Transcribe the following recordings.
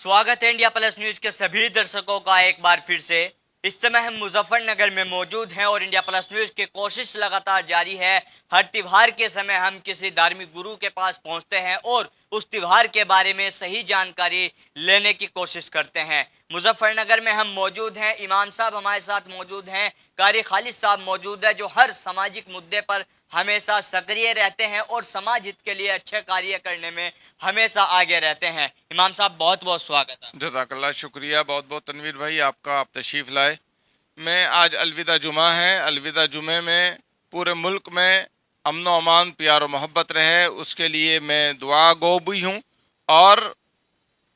स्वागत है India plus news के सभी दर्शकों का एक बार फिर से। इस समय हम मुजफ्फरनगर में मौजूद हैं और इंडिया प्लस न्यूज की कोशिश लगातार जारी है। हर त्योहार के समय हम किसी धार्मिक गुरु के पास पहुंचते हैं और उस त्योहार के बारे में सही जानकारी लेने की कोशिश करते हैं। मुजफ्फरनगर में हम मौजूद हैं, इमाम साहब हमारे साथ मौजूद हैं, कारी खालिद साहब मौजूद है, जो हर सामाजिक मुद्दे पर हमेशा सक्रिय रहते हैं और समाज हित के लिए अच्छे कार्य करने में हमेशा आगे रहते हैं। इमाम साहब बहुत बहुत स्वागत है। जज़ाकल्लाह, शुक्रिया बहुत बहुत तनवीर भाई आपका, आप तशरीफ़ लाए। मैं आज अलविदा जुमा है, अलविदा जुमे में पूरे मुल्क में अमन व अमान, प्यार व मोहब्बत रहे, उसके लिए मैं दुआ गो भी हूँ। और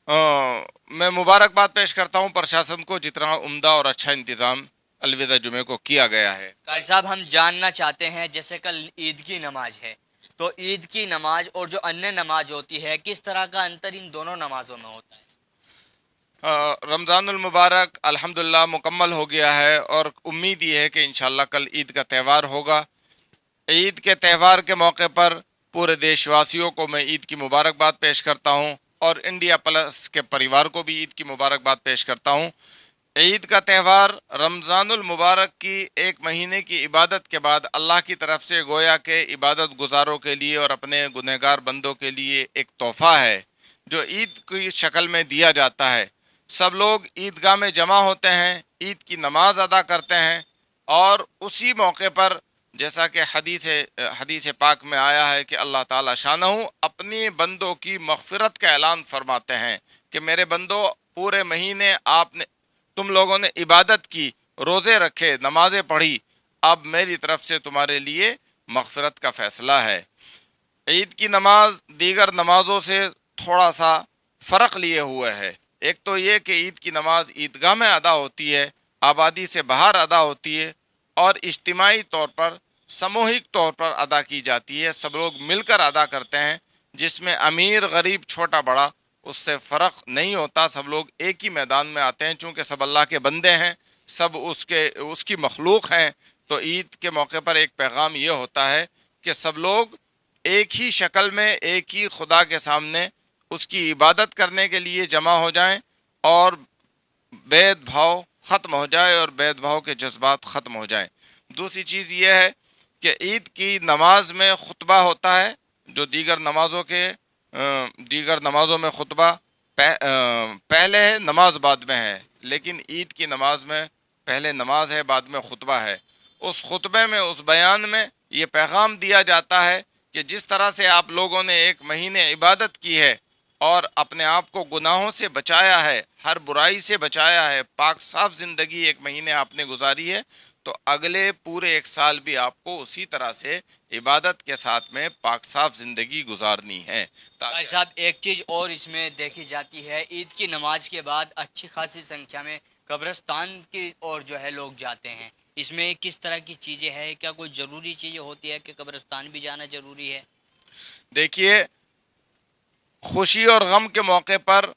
मैं मुबारकबाद पेश करता हूँ प्रशासन को, जितना उम्दा और अच्छा इंतज़ाम अलविदा जुमे को किया गया है। कारी साहब, हम जानना चाहते हैं, जैसे कल ईद की नमाज है, तो ईद की नमाज और जो अन्य नमाज होती है, किस तरह का अंतर इन दोनों नमाजों में होता है? रमज़ानुल मुबारक अल्हम्दुलिल्लाह मुकम्मल हो गया है और उम्मीद ये है कि इंशाअल्लाह कल ईद का त्यौहार होगा। ईद के त्यौहार के मौके पर पूरे देशवासियों को मैं ईद की मुबारकबाद पेश करता हूँ और इंडिया प्लस के परिवार को भी ईद की मुबारकबाद पेश करता हूँ। ईद का त्यौहार रमज़ानुल मुबारक की एक महीने की इबादत के बाद अल्लाह की तरफ से गोया के इबादत गुजारों के लिए और अपने गुनहगार बंदों के लिए एक तोहफ़ा है जो ईद की शक्ल में दिया जाता है। सब लोग ईदगाह में जमा होते हैं, ईद की नमाज अदा करते हैं और उसी मौके पर जैसा कि हदीस पाक में आया है कि अल्लाह ताला शानहू अपने बंदों की मग़फ़िरत का ऐलान फरमाते हैं कि मेरे बंदों, पूरे महीने आपने तुम लोगों ने इबादत की, रोज़े रखे, नमाजें पढ़ी, अब मेरी तरफ से तुम्हारे लिए मग़फ़िरत का फ़ैसला है। ईद की नमाज दीगर नमाज़ों से थोड़ा सा फ़र्क लिए हुए है। एक तो ये कि ईद की नमाज ईदगाह में अदा होती है, आबादी से बाहर अदा होती है और इज्तिमाई तौर पर, सामूहिक तौर पर अदा की जाती है। सब लोग मिलकर अदा करते हैं, जिसमें अमीर गरीब छोटा बड़ा उससे फ़र्क नहीं होता। सब लोग एक ही मैदान में आते हैं, चूँकि सब अल्लाह के बंदे हैं, सब उसकी मखलूक हैं। तो ईद के मौके पर एक पैगाम ये होता है कि सब लोग एक ही शक्ल में, एक ही खुदा के सामने उसकी इबादत करने के लिए जमा हो जाएं और भेदभाव ख़त्म हो जाए और भेदभाव के जज्बात ख़त्म हो जाएं। दूसरी चीज़ यह है कि ईद की नमाज में खुतबा होता है, जो दीगर नमाज़ों में खुतबा पहले है, नमाज बाद में है, लेकिन ईद की नमाज में पहले नमाज है, बाद में खुतबा है। उस खुतबे में, उस बयान में ये पैगाम दिया जाता है कि जिस तरह से आप लोगों ने एक महीने इबादत की है और अपने आप को गुनाहों से बचाया है, हर बुराई से बचाया है, पाक साफ ज़िंदगी एक महीने आपने गुजारी है, तो अगले पूरे एक साल भी आपको उसी तरह से इबादत के साथ में पाक साफ ज़िंदगी गुजारनी है। कारी साहब, एक चीज़ और इसमें देखी जाती है, ईद की नमाज के बाद अच्छी खासी संख्या में कब्रिस्तान की ओर जो है लोग जाते हैं। इसमें किस तरह की चीज़ें हैं? क्या कोई ज़रूरी चीज़ें होती है कि कब्रिस्तान भी जाना ज़रूरी है? देखिए, खुशी और गम के मौके पर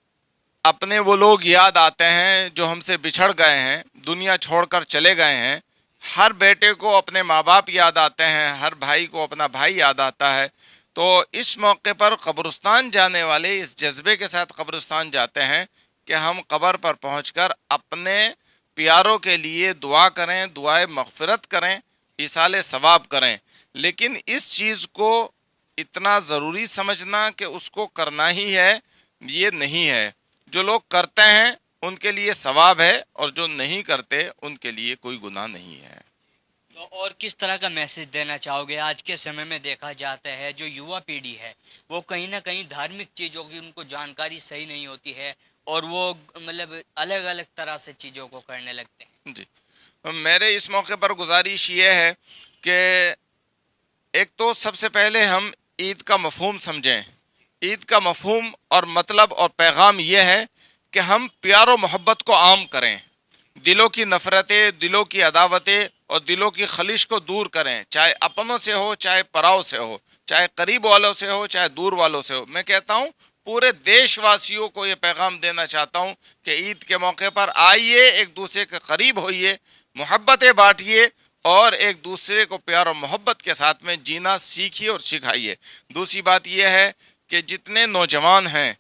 अपने वो लोग याद आते हैं जो हमसे बिछड़ गए हैं, दुनिया छोड़कर चले गए हैं। हर बेटे को अपने माँ बाप याद आते हैं, हर भाई को अपना भाई याद आता है। तो इस मौके पर कब्रिस्तान जाने वाले इस जज्बे के साथ कब्रिस्तान जाते हैं कि हम कब्र पर पहुंचकर अपने प्यारों के लिए दुआ करें, दुआए मग़फ़िरत करें, इसाले सवाब करें। लेकिन इस चीज़ को इतना ज़रूरी समझना कि उसको करना ही है, ये नहीं है। जो लोग करते हैं उनके लिए सवाब है और जो नहीं करते उनके लिए कोई गुनाह नहीं है। तो और किस तरह का मैसेज देना चाहोगे? आज के समय में देखा जाता है, जो युवा पीढ़ी है वो कहीं ना कहीं धार्मिक चीज़ों की उनको जानकारी सही नहीं होती है और वो मतलब अलग अलग तरह से चीज़ों को करने लगते हैं। जी, मेरे इस मौके पर गुजारिश ये है कि एक तो सबसे पहले हम ईद का मफहूम समझें। ईद का मफहूम और मतलब और पैगाम ये है कि हम प्यार और मोहब्बत को आम करें, दिलों की नफ़रतें, दिलों की अदावतें और दिलों की खलिश को दूर करें, चाहे अपनों से हो, चाहे पराओं से हो, चाहे करीब वालों से हो, चाहे दूर वालों से हो। मैं कहता हूँ पूरे देशवासियों को ये पैगाम देना चाहता हूँ कि ईद के मौके पर आइए, एक दूसरे के करीब होइए, मोहब्बतें बांटिए और एक दूसरे को प्यार और मोहब्बत के साथ में जीना सीखिए और सिखाइए। दूसरी बात यह है कि जितने नौजवान हैं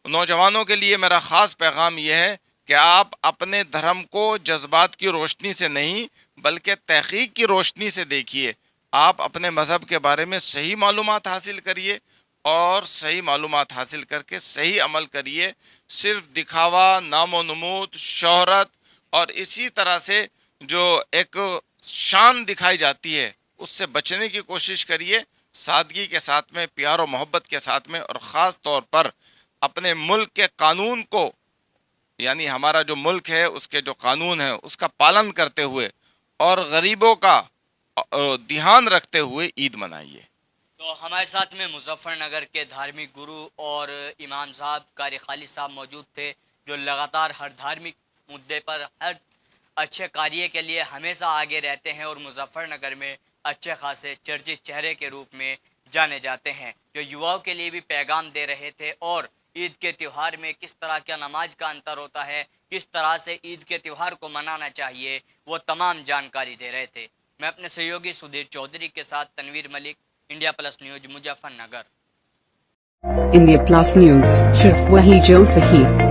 نوجوانوں کے لیے میرا خاص پیغام یہ ہے کہ آپ اپنے دھرم کو جذبات کی روشنی سے نہیں بلکہ تحقیق کی روشنی سے دیکھیے. آپ اپنے مذہب کے بارے میں صحیح معلومات حاصل کریے اور صحیح معلومات حاصل کر کے صحیح عمل کریے. صرف دکھاوا، نام و نمود، شہرت اور اسی طرح سے جو ایک شان دکھائی جاتی ہے اس سے بچنے کی کوشش کریے. سادگی کے ساتھ میں، پیار و محبت کے ساتھ میں، اور خاص طور پر اپنے ملک کے قانون کو، یعنی ہمارا جو ملک ہے اس کے جو قانون ہے اس کا پالن کرتے ہوئے اور غریبوں کا دھیان رکھتے ہوئے عید منائیے. تو ہمارے ساتھ میں مظفر نگر کے دھارمک گرو اور امام صاحب قاری خالد صاحب موجود تھے، جو لگاتار ہر دھارمک مدعے پر، ہر اچھے کاریہ کے لیے ہمیشہ آگے رہتے ہیں اور مظفر نگر میں اچھے خاصے چرچت چہرے کے روپ میں جانے جاتے ہیں، جو یواؤں کے لیے بھی پیغام دے رہے تھے اور عید کے تہوار میں کس طرح کا نماز کا انتر ہوتا ہے، کس طرح سے عید کے تہوار کو منانا چاہیے، وہ تمام جانکاری دے رہے تھے. میں اپنے سہیوگی سدھیر چودھری کے ساتھ Tanveer Malik, India plus news, Muzaffarnagar. India plus news, صرف وہی جو صحیح.